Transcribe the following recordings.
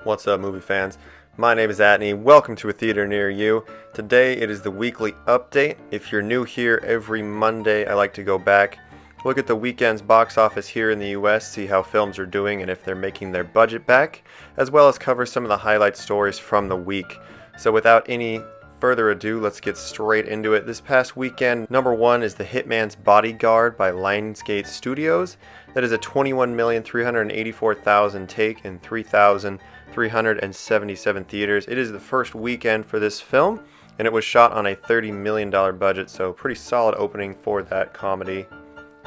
What's up, movie fans? My name is Atney. Welcome to a theater near you. Today it is the weekly update. If you're new here, every Monday I like to go back, look at the weekend's box office here in the US, see how films are doing and if they're making their budget back, as well as cover some of the highlight stories from the week. So without any further ado, let's get straight into it. This past weekend, number one is the Hitmans Bodyguard by Lionsgate Studios. That is a 21,384,000 take in 3,377 theaters. It is the first weekend for this film, and it was shot on a $30 million budget, so pretty solid opening for that comedy.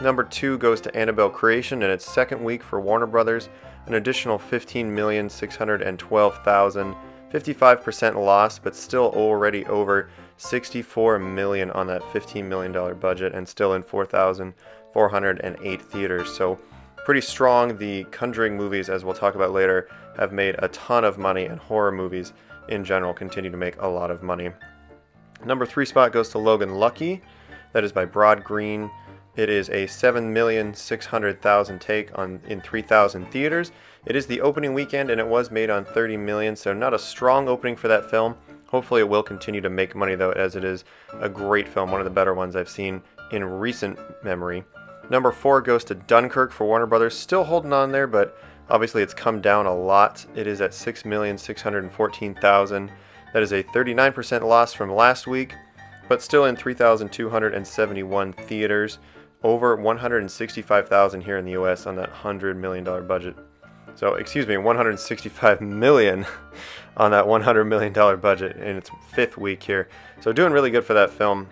Number two goes to Annabelle Creation in its second week for Warner Brothers, an additional 15,612,000. 55% loss, but still already over $64 million on that $15 million budget and still in 4,408 theaters. So pretty strong. The Conjuring movies, as we'll talk about later, have made a ton of money, and horror movies in general continue to make a lot of money. Number three spot goes to Logan Lucky. That is by Broad Green. It is a 7,600,000 take in 3,000 theaters. It is the opening weekend and it was made on 30 million, so not a strong opening for that film. Hopefully it will continue to make money though, as it is a great film, one of the better ones I've seen in recent memory. Number four goes to Dunkirk for Warner Brothers. Still holding on there, but obviously it's come down a lot. It is at 6,614,000. That is a 39% loss from last week, but still in 3,271 theaters. Over 165,000 here in the US on that $100 million budget. So, excuse me, 165 million on that $100 million budget in its fifth week here. So doing really good for that film.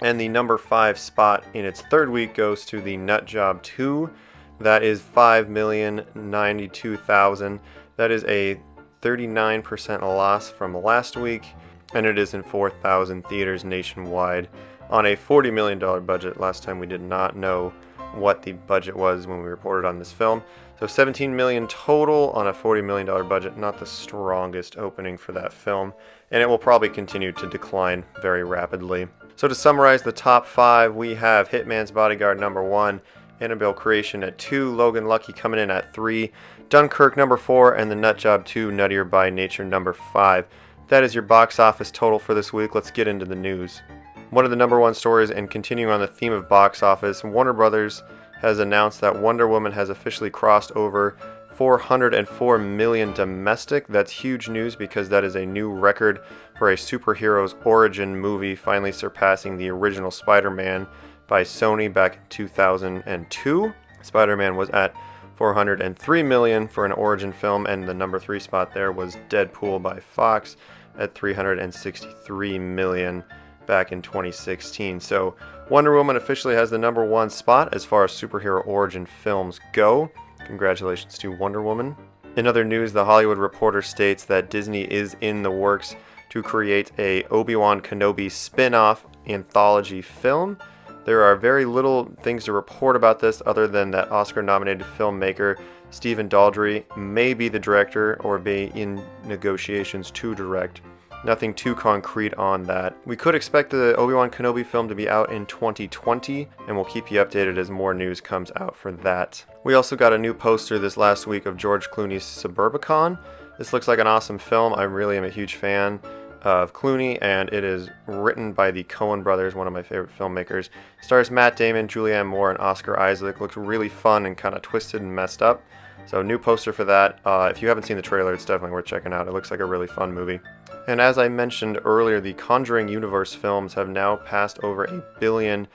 And the number five spot in its third week goes to the Nut Job 2. That is 5,092,000. That is a 39% loss from last week, and it is in 4,000 theaters nationwide on a $40 million budget. Last time we did not know what the budget was when we reported on this film. So $17 million total on a $40 million budget. Not the strongest opening for that film, and it will probably continue to decline very rapidly. So to summarize the top five, we have Hitman's Bodyguard number one, Annabelle Creation at 2, Logan Lucky coming in at 3, Dunkirk number 4, and the Nut Job 2 Nuttier by Nature number 5. That is your box office total for this week. Let's get into the news. One of the number one stories, and continuing on the theme of box office, Warner Brothers has announced that Wonder Woman has officially crossed over 404 million domestic. That's huge news because that is a new record for a superhero's origin movie, finally surpassing the original Spider-Man by Sony back in 2002. Spider-Man was at 403 million for an origin film, and the number three spot there was Deadpool by Fox at 363 million. Back in 2016. So Wonder Woman officially has the number one spot as far as superhero origin films go. Congratulations to Wonder Woman. In other news, The Hollywood Reporter states that Disney is in the works to create a Obi-Wan Kenobi spin-off anthology film. There are very little things to report about this other than that Oscar-nominated filmmaker Stephen Daldry may be the director or be in negotiations to direct. Nothing too concrete on that. We could expect the Obi-Wan Kenobi film to be out in 2020, and we'll keep you updated as more news comes out for that. We also got a new poster this last week of George Clooney's Suburbicon. This looks like an awesome film. I really am a huge fan of Clooney, and it is written by the Coen brothers, one of my favorite filmmakers. Stars Matt Damon, Julianne Moore, and Oscar Isaac. Looks really fun and kind of twisted and messed up. So new poster for that. If you haven't seen the trailer, it's definitely worth checking out. It looks like a really fun movie. And as I mentioned earlier, the Conjuring universe films have now passed over 1 billion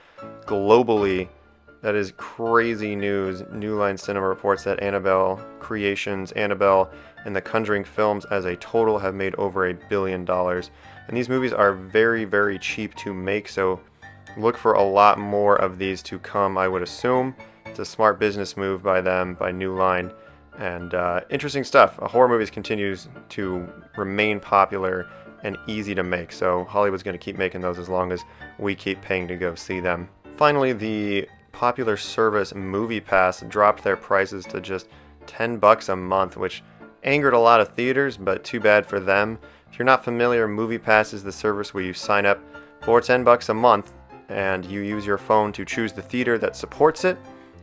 globally. That is crazy news. New Line Cinema reports that Annabelle Creations, Annabelle, and the Conjuring films as a total have made over $1 billion. And these movies are very, very cheap to make, so look for a lot more of these to come, I would assume. It's a smart business move by them, by New Line. And interesting stuff. Horror movies continues to remain popular and easy to make, so Hollywood's going to keep making those as long as we keep paying to go see them. Finally, the popular service Movie Pass dropped their prices to just $10 a month, which angered a lot of theaters, but too bad for them. If you're not familiar, Movie Pass is the service where you sign up for $10 a month and you use your phone to choose the theater that supports it,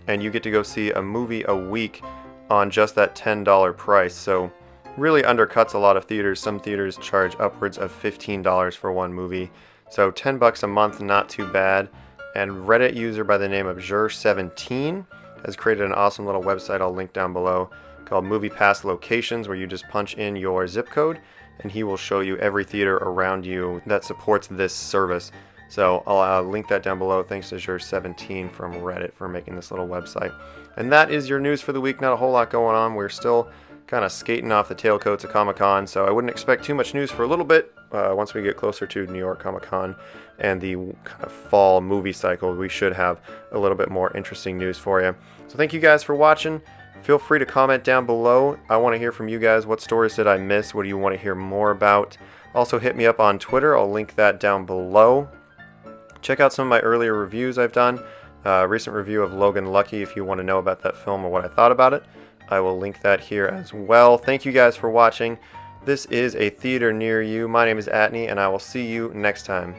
and you get to go see a movie a week on just that $10 price. So really undercuts a lot of theaters. Some theaters charge upwards of $15 for one movie, so $10 a month, not too bad. And Reddit user by the name of Jur17 has created an awesome little website I'll link down below called Movie Pass Locations, where you just punch in your zip code and he will show you every theater around you that supports this service. So I'll link that down below. Thanks to Jur17 from Reddit for making this little website. And that is your news for the week. Not a whole lot going on. We're still kind of skating off the tailcoats of Comic-Con, so I wouldn't expect too much news for a little bit. Once we get closer to New York Comic-Con and the kind of fall movie cycle, we should have a little bit more interesting news for you. So thank you guys for watching. Feel free to comment down below. I want to hear from you guys. What stories did I miss? What do you want to hear more about? Also hit me up on Twitter. I'll link that down below. Check out some of my earlier reviews I've done. Recent review of Logan Lucky if you want to know about that film or what I thought about it. I will link that here as well. Thank you guys for watching. This is a theater near you. My name is Atney, and I will see you next time.